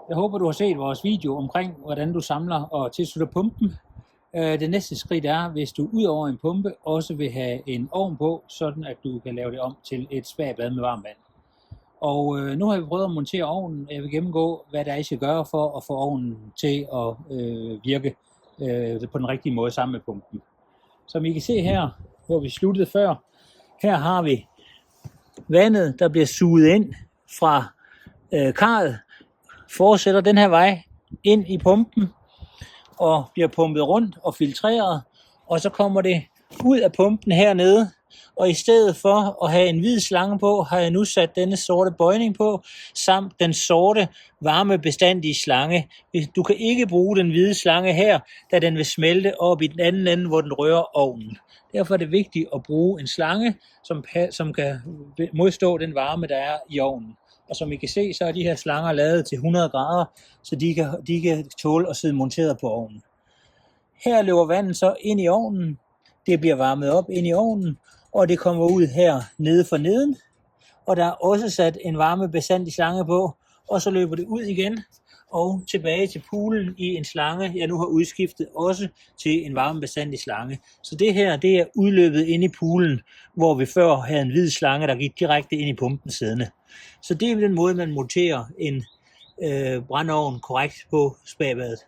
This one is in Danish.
Jeg håber, du har set vores video omkring, hvordan du samler og tilslutter pumpen. Det næste skridt er, hvis du ud over en pumpe også vil have en ovn på, sådan at du kan lave det om til et spabad med varmt vand. Og nu har vi prøvet at montere ovnen. Jeg vil gennemgå, hvad der er, I skal gøre for at få ovnen til at virke på den rigtige måde sammen med pumpen. Som I kan se her, hvor vi sluttede før, her har vi vandet, der bliver suget ind fra karret, fortsætter den her vej ind i pumpen og bliver pumpet rundt og filtreret, og så kommer det ud af pumpen hernede, og i stedet for at have en hvid slange på, har jeg nu sat denne sorte bøjning på, samt den sorte varmebestandige slange. Du kan ikke bruge den hvide slange her, da den vil smelte op i den anden ende, hvor den rører ovnen. Derfor er det vigtigt at bruge en slange, som kan modstå den varme, der er i ovnen. Og som I kan se, så er de her slanger lavet til 100 grader, så de kan tåle at sidde monteret på ovnen. Her løber vandet så ind i ovnen, det bliver varmet op ind i ovnen, og det kommer ud her nede for neden. Og der er også sat en varmebestandig slange på, og så løber det ud igen og tilbage til poolen i en slange, jeg nu har udskiftet også til en varmebestandig slange. Så det her, det er udløbet ind i poolen, hvor vi før havde en hvid slange, der gik direkte ind i pumpen siddende. Så det er den måde, man monterer en brændeovn korrekt på spabadet.